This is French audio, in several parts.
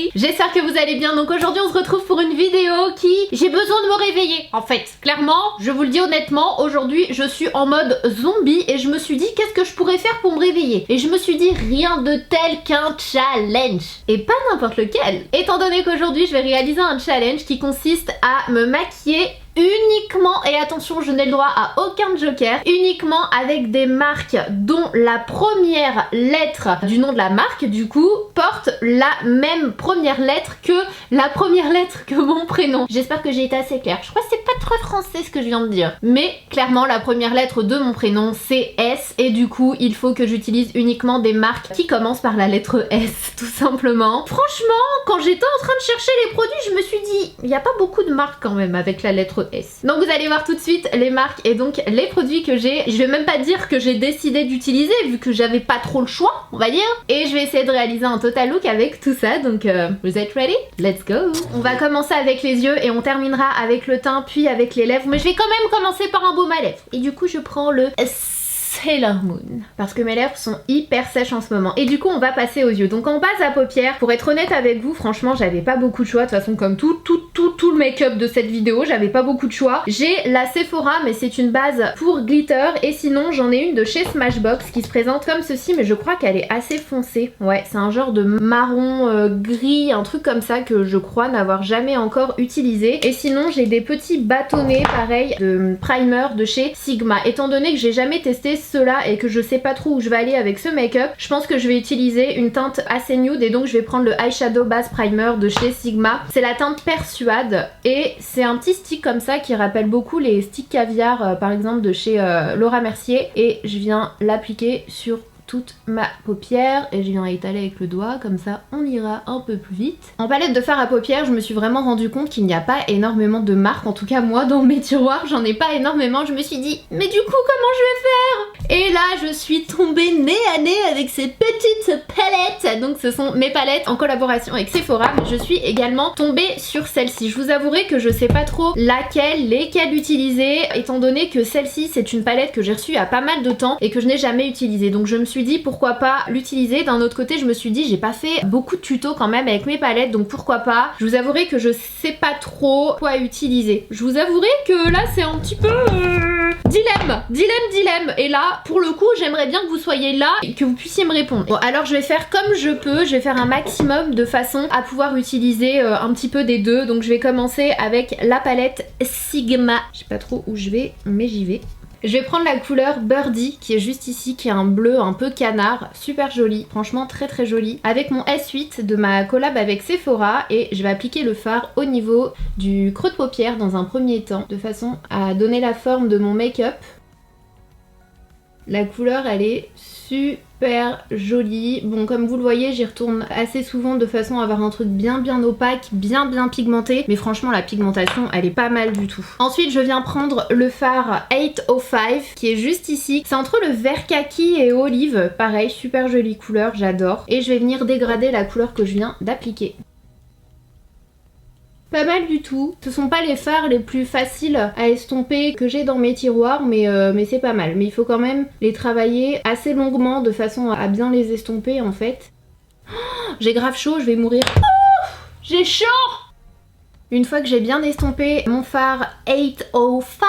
everybody! J'espère que vous allez bien. Donc aujourd'hui on se retrouve pour une vidéo qui... J'ai besoin de me réveiller en fait. Clairement, je vous le dis honnêtement, aujourd'hui je suis en mode zombie et je me suis dit qu'est-ce que je pourrais faire pour me réveiller. Et je me suis dit rien de tel qu'un challenge. Et pas n'importe lequel. Étant donné qu'aujourd'hui je vais réaliser un challenge qui consiste à me maquiller uniquement, et attention je n'ai le droit à aucun joker, uniquement avec des marques dont la première lettre du nom de la marque du coup porte la même première lettre que la première lettre que mon prénom. J'espère que j'ai été assez claire. Je crois que c'est pas très français ce que je viens de dire, mais clairement la première lettre de mon prénom c'est S et du coup il faut que j'utilise uniquement des marques qui commencent par la lettre S tout simplement. Franchement quand j'étais en train de chercher les produits je me suis dit il n'y a pas beaucoup de marques quand même avec la lettre S. Donc vous allez voir tout de suite les marques et donc les produits que j'ai. Je vais même pas dire que j'ai décidé d'utiliser vu que j'avais pas trop le choix on va dire. Et je vais essayer de réaliser un total look avec tout ça. Donc vous êtes ready? Let's go! On va commencer avec les yeux et on terminera avec le teint puis avec les lèvres. Mais je vais quand même commencer par un baume à lèvres. Et du coup je prends le Sailor Moon parce que mes lèvres sont hyper sèches en ce moment. Et du coup on va passer aux yeux. Donc on passe à paupières. Pour être honnête avec vous, franchement j'avais pas beaucoup de choix. De toute façon comme tout le make-up de cette vidéo, j'avais pas beaucoup de choix. J'ai la Sephora mais c'est une base pour glitter. Et sinon j'en ai une de chez Smashbox qui se présente comme ceci. Mais je crois qu'elle est assez foncée. Ouais c'est un genre de marron gris, un truc comme ça que je crois n'avoir jamais encore utilisé. Et sinon j'ai des petits bâtonnets pareil de primer de chez Sigma. Étant donné que j'ai jamais testé ceux-là et que je sais pas trop où je vais aller avec ce make-up, je pense que je vais utiliser une teinte assez nude et donc je vais prendre le eyeshadow base primer de chez Sigma. C'est la teinte Persuade et c'est un petit stick comme ça qui rappelle beaucoup les sticks caviar par exemple de chez Laura Mercier et je viens l'appliquer sur toute ma paupière et je viens étaler avec le doigt, comme ça on ira un peu plus vite. En palette de fard à paupières, je me suis vraiment rendu compte qu'il n'y a pas énormément de marques, en tout cas moi dans mes tiroirs j'en ai pas énormément. Je me suis dit mais du coup comment je vais faire? Et là je suis tombée nez à nez avec ces petites palettes. Donc ce sont mes palettes en collaboration avec Sephora, mais je suis également tombée sur celle-ci. Je vous avouerai que je sais pas trop lesquelles utiliser étant donné que celle-ci c'est une palette que j'ai reçue il y a pas mal de temps et que je n'ai jamais utilisée. Donc je me suis dit pourquoi pas l'utiliser. D'un autre côté je me suis dit j'ai pas fait beaucoup de tutos quand même avec mes palettes donc pourquoi pas. Je vous avouerai que je sais pas trop quoi utiliser. Je vous avouerai que là c'est un petit peu dilemme et là pour le coup j'aimerais bien que vous soyez là et que vous puissiez me répondre. Bon alors je vais faire comme je peux, je vais faire un maximum de façon à pouvoir utiliser un petit peu des deux. Donc je vais commencer avec la palette Sigma. Je sais pas trop où je vais mais j'y vais. Je vais prendre la couleur Birdie qui est juste ici, qui est un bleu un peu canard, super joli, franchement très très joli, avec mon S8 de ma collab avec Sephora et je vais appliquer le fard au niveau du creux de paupière dans un premier temps, de façon à donner la forme de mon make-up. La couleur elle est super jolie. Bon comme vous le voyez j'y retourne assez souvent de façon à avoir un truc bien opaque, bien pigmenté. Mais franchement la pigmentation elle est pas mal du tout. Ensuite je viens prendre le fard 805 qui est juste ici. C'est entre le vert kaki et olive. Pareil super jolie couleur, j'adore. Et je vais venir dégrader la couleur que je viens d'appliquer. Pas mal du tout. Ce sont pas les fards les plus faciles à estomper que j'ai dans mes tiroirs mais c'est pas mal. Mais il faut quand même les travailler assez longuement de façon à bien les estomper en fait. Oh, j'ai grave chaud, je vais mourir. Oh, j'ai chaud! Une fois que j'ai bien estompé mon fard 805,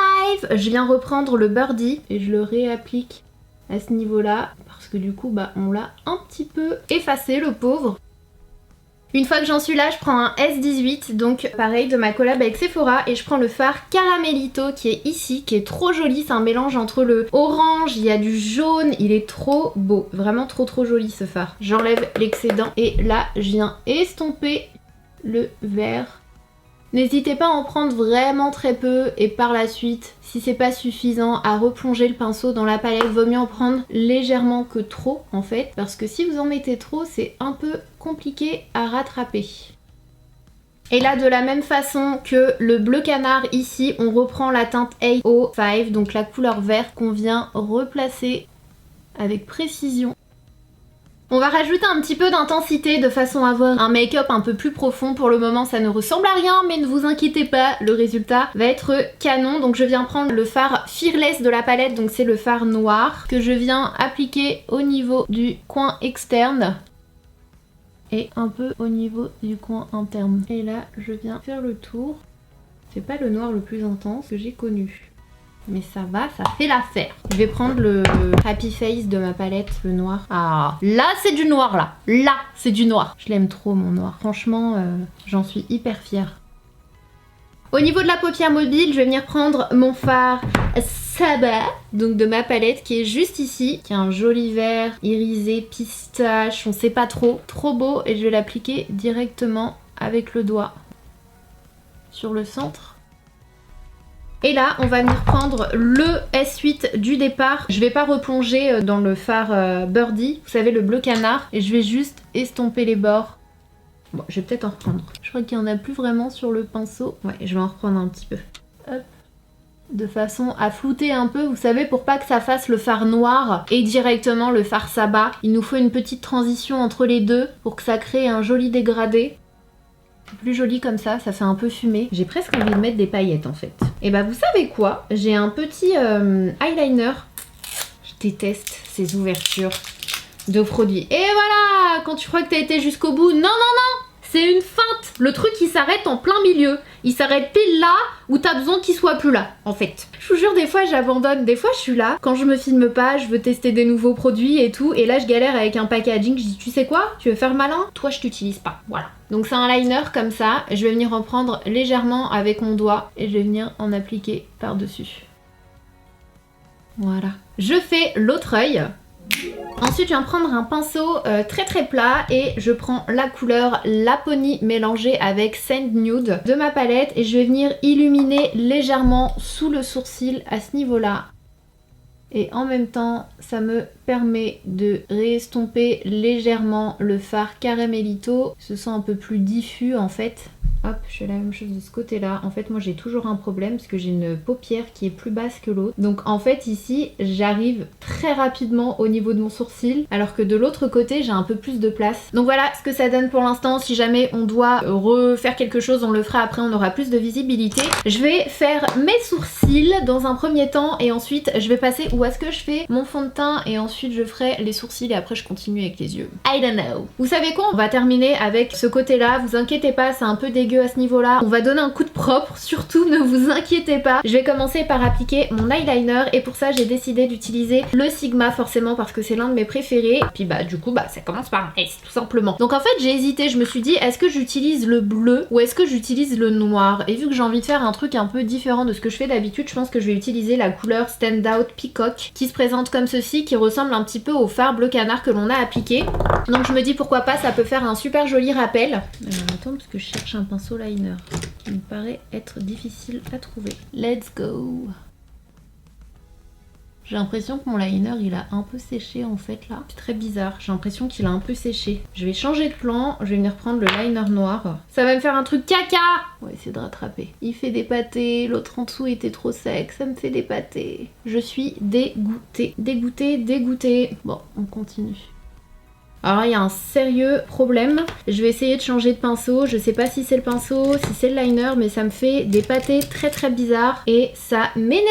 je viens reprendre le Birdie et je le réapplique à ce niveau-là parce que du coup bah on l'a un petit peu effacé le pauvre. Une fois que j'en suis là, je prends un S18, donc pareil de ma collab avec Sephora et je prends le fard Caramelito qui est ici, qui est trop joli. C'est un mélange entre le orange, il y a du jaune, il est trop beau. Vraiment trop joli ce fard. J'enlève l'excédent et là je viens estomper le vert. N'hésitez pas à en prendre vraiment très peu et par la suite, si c'est pas suffisant, à replonger le pinceau dans la palette. Vaut mieux en prendre légèrement que trop en fait, parce que si vous en mettez trop, c'est un peu compliqué à rattraper. Et là de la même façon que le bleu canard ici, on reprend la teinte 805, donc la couleur vert qu'on vient replacer avec précision. On va rajouter un petit peu d'intensité de façon à avoir un make-up un peu plus profond. Pour le moment ça ne ressemble à rien mais ne vous inquiétez pas, le résultat va être canon. Donc je viens prendre le fard Fearless de la palette, donc c'est le fard noir que je viens appliquer au niveau du coin externe. et un peu au niveau du coin interne. Et là, je viens faire le tour. C'est pas le noir le plus intense que j'ai connu. Mais ça va, ça fait l'affaire. Je vais prendre le Happy Face de ma palette, le noir. Ah, là c'est du noir là. Là c'est du noir. Je l'aime trop mon noir. Franchement, j'en suis hyper fière. Au niveau de la paupière mobile, je vais venir prendre mon fard Saba, donc de ma palette qui est juste ici, qui a un joli vert irisé, pistache, on sait pas trop. Trop beau et je vais l'appliquer directement avec le doigt sur le centre. Et là, on va venir prendre le S8 du départ. Je vais pas replonger dans le fard Birdie, vous savez, le bleu canard. Et je vais juste estomper les bords. Bon, je vais peut-être en reprendre. Je crois qu'il n'y en a plus vraiment sur le pinceau. Ouais, je vais en reprendre un petit peu. Hop. De façon à flouter un peu, vous savez, pour pas que ça fasse le fard noir et directement le fard Saba. Il nous faut une petite transition entre les deux pour que ça crée un joli dégradé. Plus joli comme ça fait un peu fumé. J'ai presque envie de mettre des paillettes en fait. Et bah vous savez quoi? J'ai un petit eyeliner. Je déteste ces ouvertures de produits. Et voilà! Quand tu crois que t'as été jusqu'au bout, non, non, non! C'est une feinte! Le truc il s'arrête en plein milieu. Il s'arrête pile là où t'as besoin qu'il soit plus là, en fait. Je vous jure, des fois j'abandonne, des fois je suis là. Quand je me filme pas, je veux tester des nouveaux produits et tout. Et là je galère avec un packaging, je dis tu sais quoi? Tu veux faire malin? Toi je t'utilise pas, voilà. Donc c'est un liner comme ça, je vais venir en prendre légèrement avec mon doigt et je vais venir en appliquer par-dessus. Voilà. Je fais l'autre œil. Ensuite, je viens prendre un pinceau très très plat et je prends la couleur Laponi mélangée avec Sand Nude de ma palette et je vais venir illuminer légèrement sous le sourcil à ce niveau-là. Et en même temps, ça me permet de réestomper légèrement le fard Caramelito. Ce sent un peu plus diffus en fait. Hop, je fais la même chose de ce côté-là. En fait, moi j'ai toujours un problème parce que j'ai une paupière qui est plus basse que l'autre. Donc en fait ici, j'arrive très rapidement au niveau de mon sourcil, alors que de l'autre côté, j'ai un peu plus de place. Donc voilà ce que ça donne pour l'instant. Si jamais on doit refaire quelque chose, on le fera après, on aura plus de visibilité. Je vais faire mes sourcils dans un premier temps et ensuite je vais passer où est-ce que je fais mon fond de teint et ensuite je ferai les sourcils et après je continue avec les yeux. I don't know. Vous savez quoi? On va terminer avec ce côté-là. Vous inquiétez pas, c'est un peu dégueu à ce niveau-là. On va donner un coup de propre, surtout ne vous inquiétez pas. Je vais commencer par appliquer mon eyeliner et pour ça j'ai décidé d'utiliser le Sigma forcément parce que c'est l'un de mes préférés. Et puis bah du coup bah ça commence par un S tout simplement. Donc en fait j'ai hésité, je me suis dit est-ce que j'utilise le bleu ou est-ce que j'utilise le noir? Et vu que j'ai envie de faire un truc un peu différent de ce que je fais d'habitude, je pense que je vais utiliser la couleur Stand Out Peacock qui se présente comme ceci, qui ressemble un petit peu au fard bleu canard que l'on a appliqué. Donc je me dis pourquoi pas, ça peut faire un super joli rappel. Attends parce que je cherche un pinceau liner qui me paraît être difficile à trouver. Let's go! J'ai l'impression que mon liner il a un peu séché en fait là. C'est très bizarre, j'ai l'impression qu'il a un peu séché. Je vais changer de plan, je vais venir prendre le liner noir. Ça va me faire un truc caca! On va essayer de rattraper. Il fait des pâtés, l'autre en dessous était trop sec, ça me fait des pâtés. Je suis dégoûtée. Dégoûtée, dégoûtée. Bon, on continue. Alors il y a un sérieux problème. Je vais essayer de changer de pinceau. Je sais pas si c'est le pinceau, si c'est le liner, mais ça me fait des pâtés très très bizarres. Et ça m'énerve.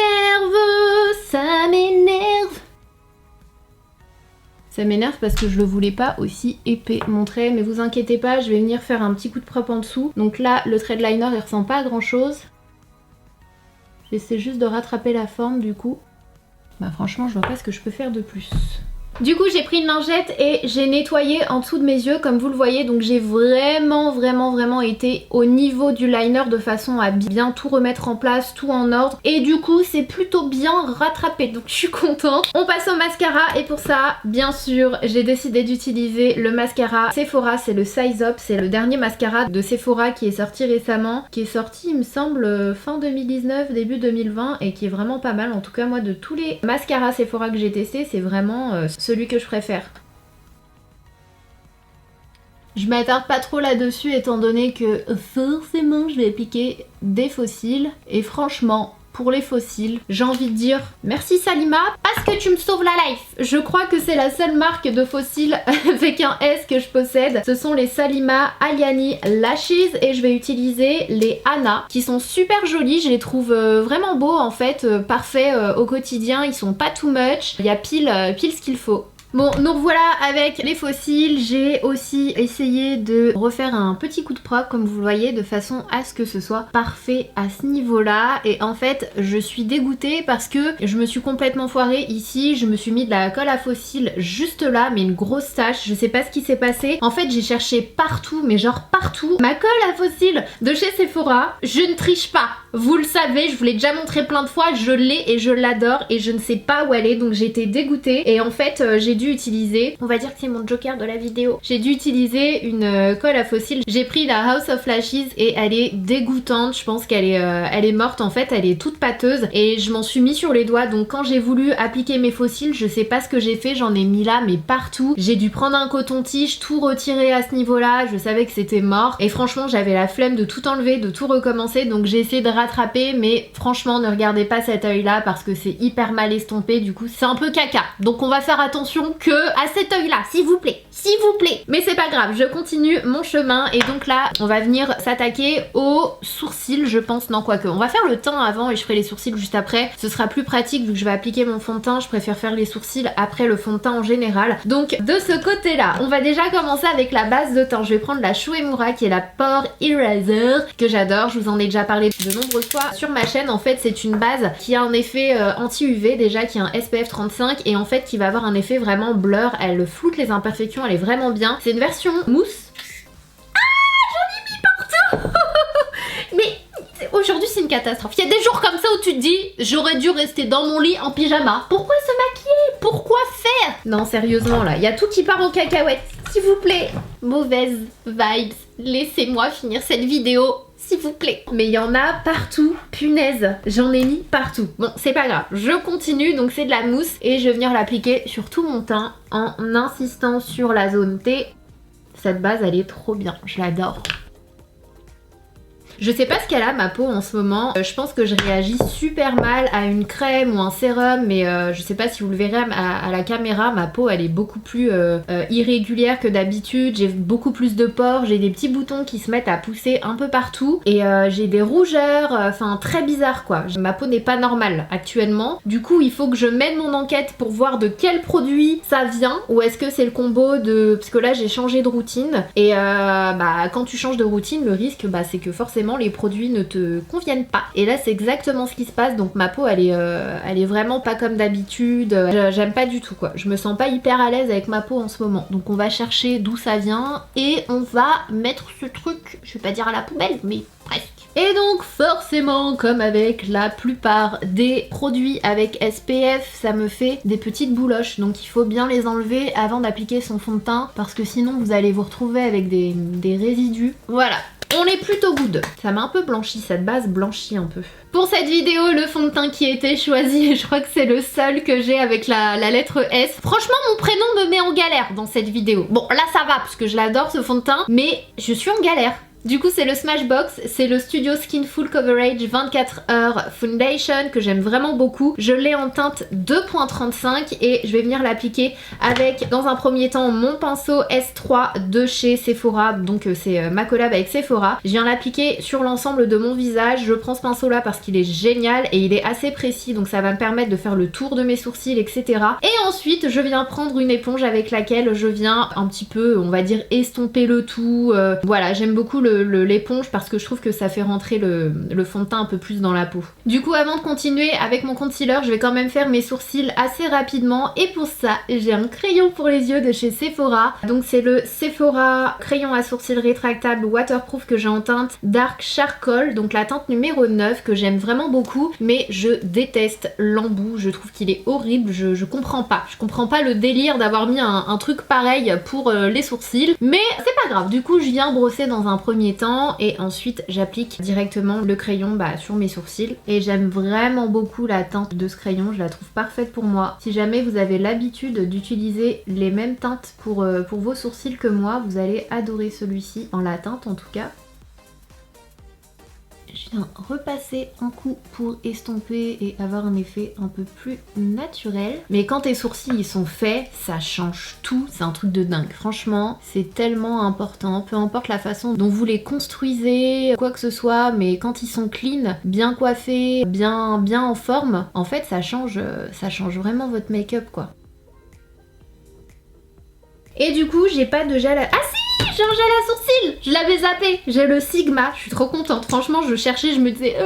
Ça m'énerve. Ça m'énerve parce que je le voulais pas aussi épais. Mon trait, mais vous inquiétez pas, je vais venir faire un petit coup de propre en dessous. Donc là, le trait de liner il ressemble pas à grand chose. J'essaie juste de rattraper la forme du coup. Bah franchement, je vois pas ce que je peux faire de plus. Du coup j'ai pris une lingette et j'ai nettoyé en dessous de mes yeux comme vous le voyez, donc j'ai vraiment été au niveau du liner de façon à bien tout remettre en place, tout en ordre, et du coup c'est plutôt bien rattrapé, donc je suis contente. On passe au mascara et pour ça bien sûr j'ai décidé d'utiliser le mascara Sephora, c'est le Size Up, c'est le dernier mascara de Sephora qui est sorti récemment, qui est sorti il me semble fin 2019, début 2020 et qui est vraiment pas mal. En tout cas moi de tous les mascaras Sephora que j'ai testé, c'est vraiment celui que je préfère. Je m'attarde pas trop là-dessus étant donné que forcément je vais appliquer des faux cils et franchement pour les faux cils j'ai envie de dire merci Salima parce que tu me sauves la life. Je crois que c'est la seule marque de faux cils avec un S que je possède. Ce sont les Salima Aliani Lashes et je vais utiliser les Anna qui sont super jolis. Je les trouve vraiment beaux en fait, parfaits au quotidien. Ils sont pas too much. Il y a pile ce qu'il faut. Bon, nous revoilà avec les fossiles. J'ai aussi essayé de refaire un petit coup de propre comme vous le voyez de façon à ce que ce soit parfait à ce niveau-là. Et en fait, je suis dégoûtée parce que je me suis complètement foirée ici. Je me suis mis de la colle à fossiles juste là, mais une grosse tache. Je sais pas ce qui s'est passé. En fait, j'ai cherché partout, mais genre partout, ma colle à fossiles de chez Sephora. Je ne triche pas. Vous le savez, je vous l'ai déjà montré plein de fois. Je l'ai et je l'adore et je ne sais pas où elle est. Donc j'ai été dégoûtée. Et en fait, j'ai dû utiliser, on va dire que c'est mon joker de la vidéo, j'ai dû utiliser une colle à fossiles. J'ai pris la House of Lashes et elle est dégoûtante. Je pense qu'elle est, elle est morte en fait, elle est toute pâteuse et je m'en suis mis sur les doigts. Donc quand j'ai voulu appliquer mes fossiles, je sais pas ce que j'ai fait, j'en ai mis là mais partout. J'ai dû prendre un coton-tige, tout retirer à ce niveau-là, je savais que c'était mort et franchement j'avais la flemme de tout enlever, de tout recommencer, donc j'ai essayé de rattraper, mais franchement ne regardez pas cet œil là parce que c'est hyper mal estompé, du coup c'est un peu caca. Donc on va faire attention que à cet œil là, s'il vous plaît, s'il vous plaît. Mais c'est pas grave, je continue mon chemin et donc là on va venir s'attaquer aux sourcils, je pense. Non, quoique on va faire le teint avant et je ferai les sourcils juste après, ce sera plus pratique vu que je vais appliquer mon fond de teint. Je préfère faire les sourcils après le fond de teint en général. Donc de ce côté là on va déjà commencer avec la base de teint. Je vais prendre la Shuemura qui est la Pore Eraser que j'adore, je vous en ai déjà parlé de nombreuses fois sur ma chaîne. En fait c'est une base qui a un effet anti-UV déjà, qui a un SPF 35 et en fait qui va avoir un effet vraiment blur, elle floute les imperfections, elle est vraiment bien. C'est une version mousse. Ah, j'en ai mis partout. Mais aujourd'hui c'est une catastrophe. Il y a des jours comme ça où tu te dis j'aurais dû rester dans mon lit en pyjama. Pourquoi se maquiller? Pourquoi faire? Non sérieusement là, il y a tout qui part en cacahuète. S'il vous plaît. Mauvaise vibes. Laissez-moi finir cette vidéo. S'il vous plaît. Mais il y en a partout, punaise, j'en ai mis partout. Bon, c'est pas grave, je continue, donc c'est de la mousse et je vais venir l'appliquer sur tout mon teint en insistant sur la zone T. Cette base, elle est trop bien, je l'adore. Je sais pas ce qu'elle a ma peau en ce moment, je pense que je réagis super mal à une crème ou un sérum, mais je sais pas si vous le verrez à la caméra, ma peau elle est beaucoup plus irrégulière que d'habitude, j'ai beaucoup plus de pores, j'ai des petits boutons qui se mettent à pousser un peu partout et j'ai des rougeurs, enfin très bizarre quoi. Ma peau n'est pas normale actuellement, du coup il faut que je mène mon enquête pour voir de quel produit ça vient, ou est-ce que c'est le combo de... parce que là j'ai changé de routine et bah quand tu changes de routine le risque bah c'est que forcément les produits ne te conviennent pas. Et là c'est exactement ce qui se passe, donc ma peau elle est vraiment pas comme d'habitude, j'aime pas du tout quoi. Je me sens pas hyper à l'aise avec ma peau en ce moment. Donc on va chercher d'où ça vient et on va mettre ce truc, je vais pas dire à la poubelle, mais presque. Et donc forcément, comme avec la plupart des produits avec SPF, ça me fait des petites bouloches. Donc il faut bien les enlever avant d'appliquer son fond de teint parce que sinon vous allez vous retrouver avec des résidus. Voilà. On est plutôt good. Ça m'a un peu blanchi, cette base blanchit un peu. Pour cette vidéo, le fond de teint qui a été choisi, je crois que c'est le seul que j'ai avec la lettre S. Franchement, mon prénom me met en galère dans cette vidéo. Bon, là ça va, parce que je l'adore ce fond de teint, mais je suis en galère. Du coup c'est le Smashbox, c'est le Studio Skin Full Coverage 24 heures Foundation que j'aime vraiment beaucoup. Je l'ai en teinte 2.35 et je vais venir l'appliquer avec dans un premier temps mon pinceau S3 de chez Sephora, donc c'est ma collab avec Sephora. Je viens l'appliquer sur l'ensemble de mon visage, je prends ce pinceau là parce qu'il est génial et il est assez précis donc ça va me permettre de faire le tour de mes sourcils etc. Et ensuite je viens prendre une éponge avec laquelle je viens un petit peu on va dire estomper le tout, voilà j'aime beaucoup l'éponge parce que je trouve que ça fait rentrer le fond de teint un peu plus dans la peau. Du coup avant de continuer avec mon concealer je vais quand même faire mes sourcils assez rapidement et pour ça j'ai un crayon pour les yeux de chez Sephora. Donc c'est le Sephora crayon à sourcils rétractable waterproof que j'ai en teinte Dark Charcoal, donc la teinte numéro 9 que j'aime vraiment beaucoup, mais je déteste l'embout, je trouve qu'il est horrible, je comprends pas. Je comprends pas le délire d'avoir mis un truc pareil pour les sourcils, mais c'est pas grave. Du coup je viens brosser dans un premier temps et ensuite j'applique directement le crayon sur mes sourcils et j'aime vraiment beaucoup la teinte de ce crayon, je la trouve parfaite pour moi. Si jamais vous avez l'habitude d'utiliser les mêmes teintes pour vos sourcils que moi, vous allez adorer celui-ci, en la teinte en tout cas. Je viens repasser un coup pour estomper et avoir un effet un peu plus naturel. Mais quand tes sourcils ils sont faits, ça change tout, c'est un truc de dingue. Franchement, c'est tellement important, peu importe la façon dont vous les construisez, quoi que ce soit, mais quand ils sont clean, bien coiffés, bien en forme, en fait ça change vraiment votre make-up quoi. Et du coup, j'ai pas de gel à... Ah si, j'ai un gel à sourcils. Je l'avais zappé. J'ai le Sigma. Je suis trop contente. Franchement, je cherchais, je me disais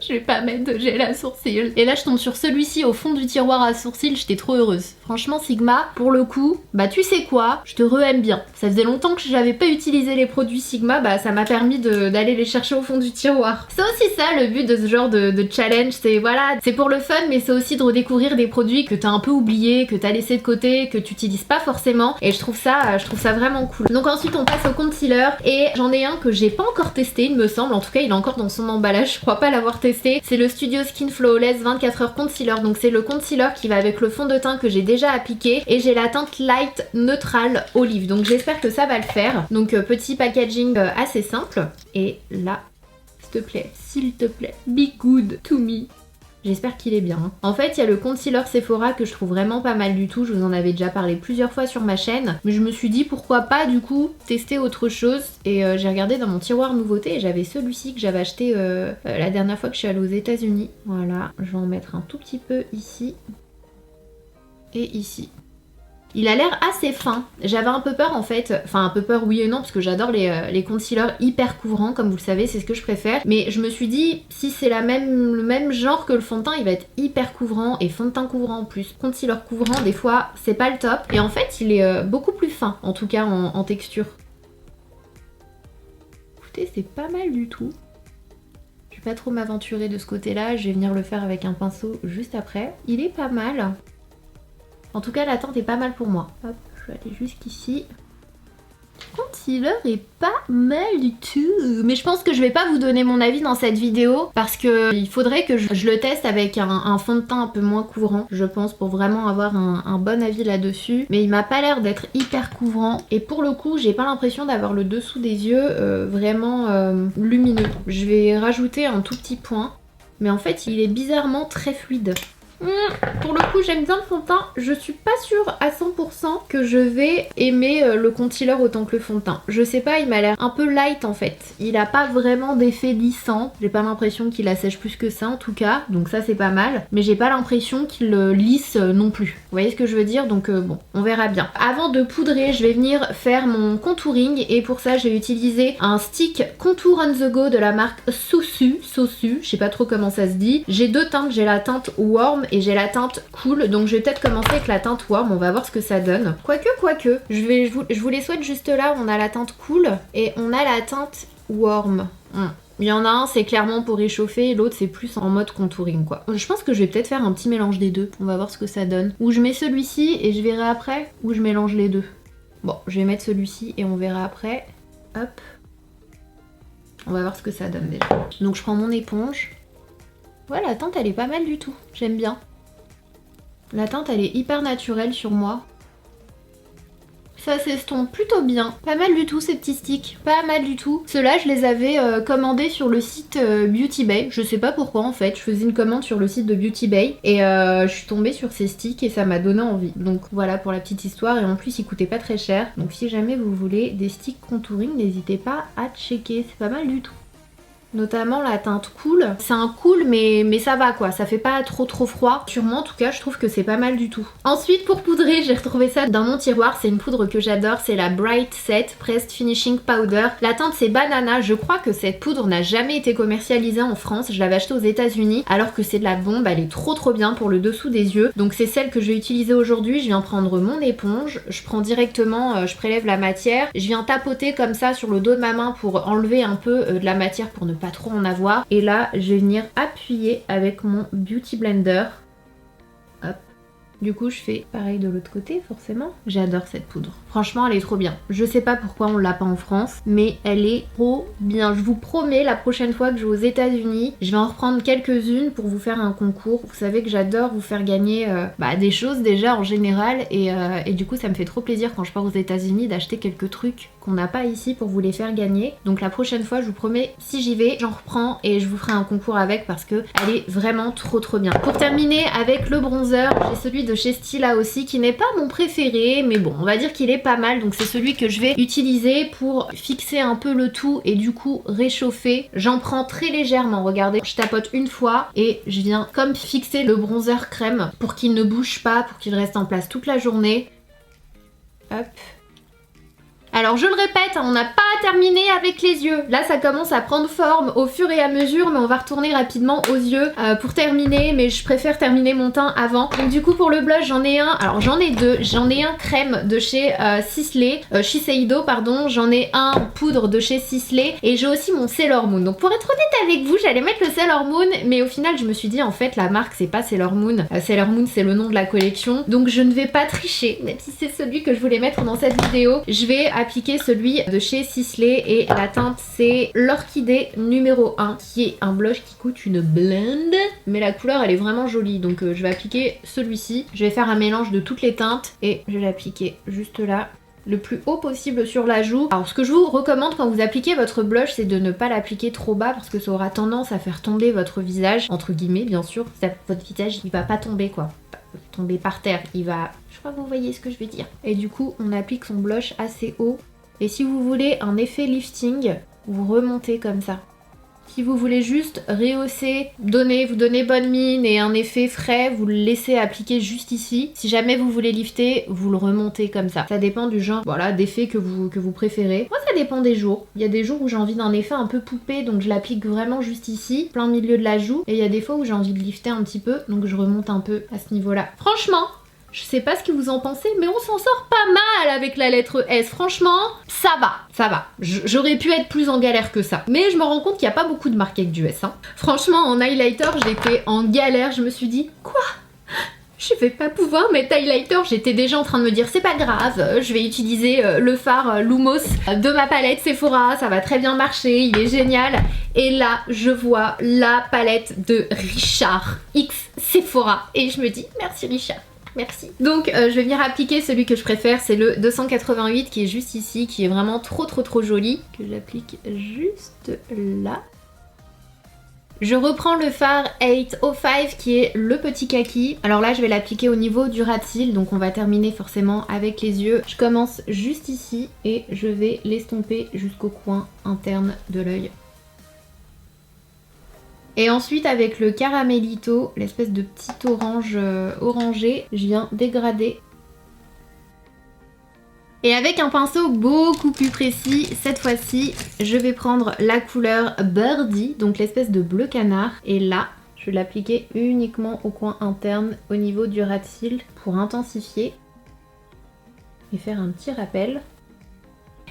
je vais pas mettre de gel à sourcils. Et là, je tombe sur celui-ci au fond du tiroir à sourcils. J'étais trop heureuse. Franchement, Sigma, pour le coup, bah tu sais quoi, je te re-aime bien. Ça faisait longtemps que j'avais pas utilisé les produits Sigma, bah ça m'a permis d'aller les chercher au fond du tiroir. C'est aussi ça le but de ce genre de challenge, c'est voilà, c'est pour le fun, mais c'est aussi de redécouvrir des produits que t'as un peu oubliés, que t'as laissé de côté, que tu utilises pas forcément, et je trouve ça vraiment cool. Donc ensuite on passe au concealer, et j'en ai un que j'ai pas encore testé, il me semble, en tout cas il est encore dans son emballage, je crois pas l'avoir testé. C'est le Studio Skin Flawless 24 heures concealer, donc c'est le concealer qui va avec le fond de teint que j'ai déjà appliqué, et j'ai la teinte light neutrale olive, donc j'espère que ça va le faire. Donc petit packaging assez simple, et là, s'il te plaît, be good to me. J'espère qu'il est bien. Hein. En fait, il y a le concealer Sephora que je trouve vraiment pas mal du tout. Je vous en avais déjà parlé plusieurs fois sur ma chaîne. Mais je me suis dit pourquoi pas du coup tester autre chose. Et j'ai regardé dans mon tiroir nouveauté et j'avais celui-ci que j'avais acheté la dernière fois que je suis allée aux États-Unis. Voilà, je vais en mettre un tout petit peu ici et ici. Il a l'air assez fin. J'avais un peu peur en fait, enfin un peu peur oui et non parce que j'adore les concealers hyper couvrants comme vous le savez, c'est ce que je préfère. Mais je me suis dit si c'est le même genre que le fond de teint, il va être hyper couvrant et fond de teint couvrant en plus. Concealer couvrant des fois c'est pas le top. Et en fait il est beaucoup plus fin en tout cas en texture. Écoutez c'est pas mal du tout. Je vais pas trop m'aventurer de ce côté là, je vais venir le faire avec un pinceau juste après. Il est pas mal. En tout cas, la teinte est pas mal pour moi. Hop, je vais aller jusqu'ici. Le concealer est pas mal du tout. Mais je pense que je vais pas vous donner mon avis dans cette vidéo parce que il faudrait que je le teste avec un fond de teint un peu moins couvrant, je pense, pour vraiment avoir un bon avis là-dessus. Mais il m'a pas l'air d'être hyper couvrant. Et pour le coup, j'ai pas l'impression d'avoir le dessous des yeux vraiment lumineux. Je vais rajouter un tout petit point. Mais en fait, il est bizarrement très fluide. Pour le coup j'aime bien le fond de teint, je suis pas sûre à 100% que je vais aimer le concealer autant que le fond de teint. Je sais pas, il m'a l'air un peu light en fait. Il a pas vraiment d'effet lissant, j'ai pas l'impression qu'il assèche plus que ça en tout cas, donc ça c'est pas mal. Mais j'ai pas l'impression qu'il lisse non plus. Vous voyez ce que je veux dire? Donc bon, on verra bien. Avant de poudrer, je vais venir faire mon contouring et pour ça je vais utiliser un stick Contour on the Go de la marque Sosu, je sais pas trop comment ça se dit. J'ai deux teintes, j'ai la teinte Warm et j'ai la teinte Cool, donc je vais peut-être commencer avec la teinte Warm, on va voir ce que ça donne. Quoique, je vous les souhaite juste là, on a la teinte Cool et on a la teinte Warm. Il y en a un c'est clairement pour réchauffer et l'autre c'est plus en mode contouring quoi. Je pense que je vais peut-être faire un petit mélange des deux, on va voir ce que ça donne. Ou je mets celui-ci et je verrai après, ou je mélange les deux. Bon, je vais mettre celui-ci et on verra après. Hop. On va voir ce que ça donne déjà. Donc je prends mon éponge. Ouais, la teinte elle est pas mal du tout, j'aime bien. La teinte elle est hyper naturelle sur moi. Ça s'estompe plutôt bien. Pas mal du tout ces petits sticks, pas mal du tout. Ceux-là je les avais commandés sur le site Beauty Bay. Je sais pas pourquoi en fait, je faisais une commande sur le site de Beauty Bay et je suis tombée sur ces sticks et ça m'a donné envie. Donc voilà pour la petite histoire et en plus ils coûtaient pas très cher. Donc si jamais vous voulez des sticks contouring, n'hésitez pas à checker, c'est pas mal du tout. Notamment la teinte Cool. C'est un Cool mais ça va quoi, ça fait pas trop froid. Sur moi en tout cas je trouve que c'est pas mal du tout. Ensuite pour poudrer j'ai retrouvé ça dans mon tiroir, c'est une poudre que j'adore, c'est la Bright Set Pressed Finishing Powder. La teinte c'est Banana, je crois que cette poudre n'a jamais été commercialisée en France, je l'avais achetée aux États-Unis alors que c'est de la bombe, elle est trop bien pour le dessous des yeux. Donc c'est celle que je vais utiliser aujourd'hui, je viens prendre mon éponge, je prends directement, je prélève la matière, je viens tapoter comme ça sur le dos de ma main pour enlever un peu de la matière pour ne pas trop en avoir. Et là, je vais venir appuyer avec mon Beauty Blender. Hop. Du coup, je fais pareil de l'autre côté, forcément. J'adore cette poudre. Franchement, elle est trop bien. Je sais pas pourquoi on l'a pas en France, mais elle est trop bien. Je vous promets, la prochaine fois que je vais aux États-Unis, je vais en reprendre quelques-unes pour vous faire un concours. Vous savez que j'adore vous faire gagner des choses déjà en général. Et du coup, ça me fait trop plaisir quand je pars aux États-Unis d'acheter quelques trucs qu'on n'a pas ici pour vous les faire gagner. Donc la prochaine fois, je vous promets, si j'y vais, j'en reprends et je vous ferai un concours avec parce que elle est vraiment trop bien. Pour terminer avec le bronzer, j'ai celui de chez Stila aussi qui n'est pas mon préféré, mais bon, on va dire qu'il est pas mal. Donc c'est celui que je vais utiliser pour fixer un peu le tout et du coup réchauffer. J'en prends très légèrement, regardez, je tapote une fois et je viens comme fixer le bronzer crème pour qu'il ne bouge pas, pour qu'il reste en place toute la journée. Hop. Alors je le répète, on n'a pas terminé avec les yeux. Là ça commence à prendre forme au fur et à mesure, mais on va retourner rapidement aux yeux pour terminer, mais je préfère terminer mon teint avant. Donc du coup pour le blush j'en ai un, alors j'en ai deux. J'en ai un crème de chez Shiseido pardon, j'en ai un poudre de chez Sisley et j'ai aussi mon Sailor Moon. Donc pour être honnête avec vous, j'allais mettre le Sailor Moon, mais au final je me suis dit en fait la marque c'est pas Sailor Moon. Sailor Moon c'est le nom de la collection, donc je ne vais pas tricher, même si c'est celui que je voulais mettre dans cette vidéo. Je vais appliquer celui de chez Sisley et la teinte c'est l'Orchidée numéro 1 qui est un blush qui coûte une blinde, mais la couleur elle est vraiment jolie, donc je vais appliquer celui-ci. Je vais faire un mélange de toutes les teintes et je vais l'appliquer juste là, le plus haut possible sur la joue. Alors ce que je vous recommande quand vous appliquez votre blush, c'est de ne pas l'appliquer trop bas parce que ça aura tendance à faire tomber votre visage, entre guillemets bien sûr. Votre visage il va pas tomber quoi, tomber par terre, il va... Je crois que vous voyez ce que je veux dire. Et du coup on applique son blush assez haut. Et si vous voulez un effet lifting, vous remontez comme ça. Si vous voulez juste rehausser, vous donnez bonne mine et un effet frais, vous le laissez appliquer juste ici. Si jamais vous voulez lifter, vous le remontez comme ça. Ça dépend du genre, voilà, d'effet que vous préférez. Moi ça dépend des jours. Il y a des jours où j'ai envie d'un effet un peu poupée, donc je l'applique vraiment juste ici, plein milieu de la joue. Et il y a des fois où j'ai envie de lifter un petit peu, donc je remonte un peu à ce niveau-là. Franchement, je sais pas ce que vous en pensez, mais on s'en sort pas mal avec la lettre S. Franchement, ça va, ça va. J'aurais pu être plus en galère que ça. Mais je me rends compte qu'il n'y a pas beaucoup de marques avec du S. Hein. Franchement, en highlighter, j'étais en galère. Je me suis dit, quoi ? Je vais pas pouvoir mettre highlighter. J'étais déjà en train de me dire, c'est pas grave, je vais utiliser le fard Lumos de ma palette Sephora. Ça va très bien marcher, il est génial. Et là, je vois la palette de Richard X Sephora. Et je me dis, merci Richard. Merci. Donc je vais venir appliquer celui que je préfère, c'est le 288 qui est juste ici, qui est vraiment trop joli, que j'applique juste là. Je reprends le fard 805 qui est le petit kaki. Alors là je vais l'appliquer au niveau du ras de cils, donc on va terminer forcément avec les yeux. Je commence juste ici et je vais l'estomper jusqu'au coin interne de l'œil. Et ensuite avec le Caramelito, l'espèce de petit orange orangé, je viens dégrader. Et avec un pinceau beaucoup plus précis, cette fois-ci, je vais prendre la couleur Birdie, donc l'espèce de bleu canard. Et là, je vais l'appliquer uniquement au coin interne, au niveau du ras de cils, pour intensifier et faire un petit rappel.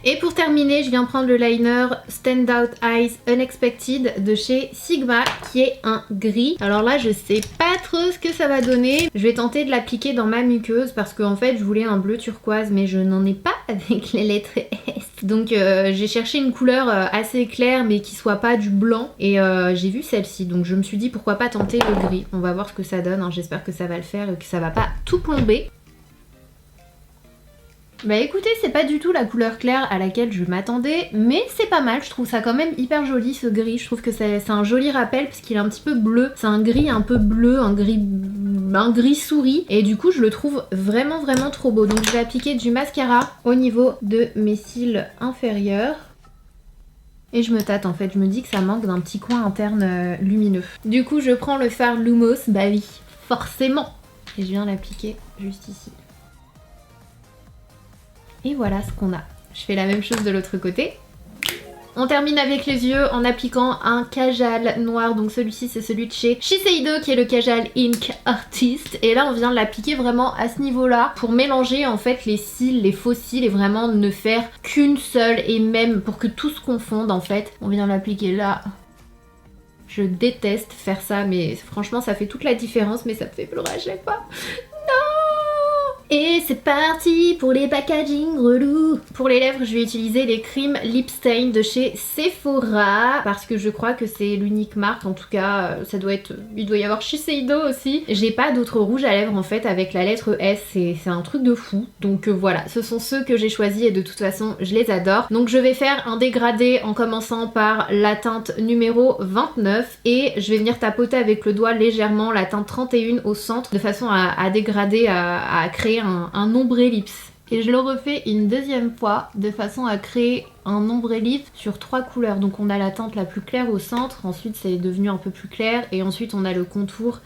Et pour terminer, je viens prendre le liner Stand Out Eyes Unexpected de chez Sigma qui est un gris. Alors là, je sais pas trop ce que ça va donner. Je vais tenter de l'appliquer dans ma muqueuse parce qu'en fait, je voulais un bleu turquoise mais je n'en ai pas avec les lettres S. Donc j'ai cherché une couleur assez claire mais qui soit pas du blanc et j'ai vu celle-ci. Donc je me suis dit pourquoi pas tenter le gris. On va voir ce que ça donne, hein. J'espère que ça va le faire et que ça va pas tout plomber. Bah écoutez, c'est pas du tout la couleur claire à laquelle je m'attendais, mais c'est pas mal, je trouve ça quand même hyper joli ce gris, je trouve que c'est un joli rappel parce qu'il est un petit peu bleu, c'est un gris un peu bleu, un gris souris, et du coup je le trouve vraiment trop beau. Donc je vais appliquer du mascara au niveau de mes cils inférieurs. Et je me tâte en fait, je me dis que ça manque d'un petit coin interne lumineux. Du coup je prends le fard Lumos, bah oui, forcément, et je viens l'appliquer juste ici. Et voilà ce qu'on a. Je fais la même chose de l'autre côté. On termine avec les yeux en appliquant un kajal noir. Donc celui-ci c'est celui de chez Shiseido qui est le Kajal Ink Artist. Et là on vient de l'appliquer vraiment à ce niveau-là pour mélanger en fait les cils, les faux cils et vraiment ne faire qu'une seule et même pour que tout se confonde en fait. On vient l'appliquer là. Je déteste faire ça mais franchement ça fait toute la différence mais ça me fait pleurer à chaque fois. Et c'est parti pour les packaging relous. Pour les lèvres, je vais utiliser les Cream Lip Stain de chez Sephora parce que je crois que c'est l'unique marque. En tout cas, ça doit être... il doit y avoir Shiseido aussi. J'ai pas d'autres rouges à lèvres en fait avec la lettre S. C'est un truc de fou. Donc voilà, ce sont ceux que j'ai choisis et de toute façon, je les adore. Donc je vais faire un dégradé en commençant par la teinte numéro 29 et je vais venir tapoter avec le doigt légèrement la teinte 31 au centre de façon à dégrader, à créer un ombre ellipse. Et je le refais une deuxième fois de façon à créer un ombre ellipse sur 3 couleurs. Donc on a la teinte la plus claire au centre, ensuite c'est devenu un peu plus clair et ensuite on a le contour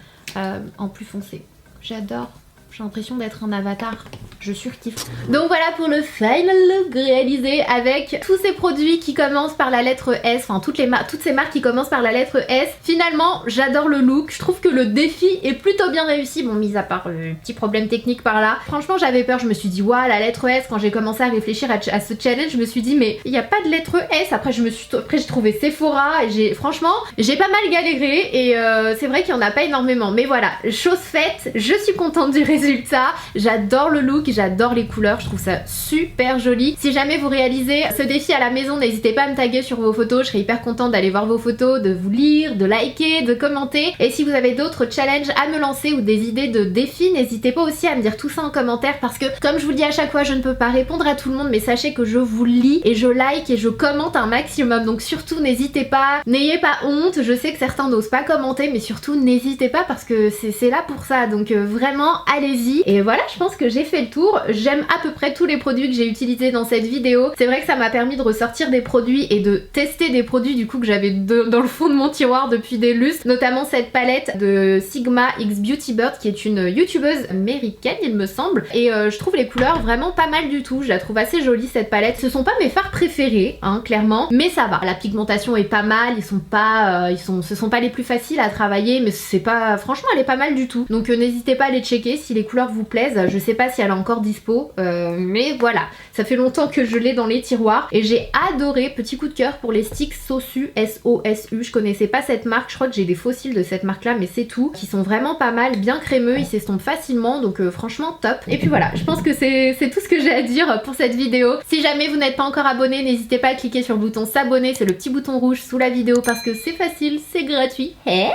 en plus foncé. J'adore. J'ai l'impression d'être un avatar. Je surkiffe. Donc voilà pour le final look réalisé avec tous ces produits qui commencent par la lettre S, enfin toutes ces marques qui commencent par la lettre S. Finalement, j'adore le look. Je trouve que le défi est plutôt bien réussi. Bon, mis à part le petit problème technique par là. Franchement, j'avais peur. Je me suis dit, waouh, la lettre S. Quand j'ai commencé à réfléchir à ce challenge, je me suis dit, mais il n'y a pas de lettre S. Après, j'ai trouvé Sephora. Et franchement, j'ai pas mal galéré. Et c'est vrai qu'il n'y en a pas énormément. Mais voilà, chose faite. Je suis contente du résultat. J'adore le look. J'adore les couleurs, je trouve ça super joli. Si jamais vous réalisez ce défi à la maison, n'hésitez pas à me taguer sur vos photos, je serais hyper contente d'aller voir vos photos, de vous lire, de liker, de commenter. Et si vous avez d'autres challenges à me lancer ou des idées de défis, n'hésitez pas aussi à me dire tout ça en commentaire parce que comme je vous le dis à chaque fois, je ne peux pas répondre à tout le monde, mais sachez que je vous lis et je like et je commente un maximum. Donc surtout n'hésitez pas, n'ayez pas honte, je sais que certains n'osent pas commenter, mais surtout n'hésitez pas parce que c'est là pour ça. Donc vraiment allez-y. Et voilà, je pense que j'ai fait le tour. J'aime à peu près tous les produits que j'ai utilisés dans cette vidéo. C'est vrai que ça m'a permis de ressortir des produits et de tester des produits du coup que j'avais dans le fond de mon tiroir depuis des lustres, notamment cette palette de Sigma X Beauty Bird qui est une youtubeuse américaine il me semble, et je trouve les couleurs vraiment pas mal du tout. Je la trouve assez jolie cette palette. Ce sont pas mes fards préférés hein, clairement, mais ça va. La pigmentation est pas mal, ce sont pas les plus faciles à travailler, mais c'est pas, franchement elle est pas mal du tout. Donc n'hésitez pas à les checker si les couleurs vous plaisent. Je sais pas si elle est encore dispo, mais voilà, ça fait longtemps que je l'ai dans les tiroirs et j'ai adoré. Petit coup de cœur pour les sticks Sosu, S-O-S-U. Je connaissais pas cette marque, je crois que j'ai des fossiles de cette marque là, mais c'est tout, qui sont vraiment pas mal, bien crémeux, ils s'estompent facilement, donc franchement top. Et puis voilà, je pense que c'est tout ce que j'ai à dire pour cette vidéo. Si jamais vous n'êtes pas encore abonné, n'hésitez pas à cliquer sur le bouton s'abonner, c'est le petit bouton rouge sous la vidéo parce que c'est facile, c'est gratuit, et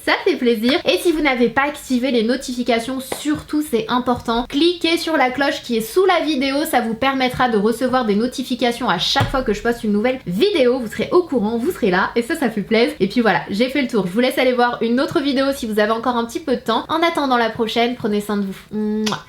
ça fait plaisir. Et si vous n'avez pas activé les notifications, surtout c'est important, cliquez sur la cloche qui est sous la vidéo, ça vous permettra de recevoir des notifications à chaque fois que je poste une nouvelle vidéo, vous serez au courant, vous serez là et ça fait plaisir. Et puis voilà, j'ai fait le tour, je vous laisse aller voir une autre vidéo si vous avez encore un petit peu de temps. En attendant la prochaine, prenez soin de vous. Mouah.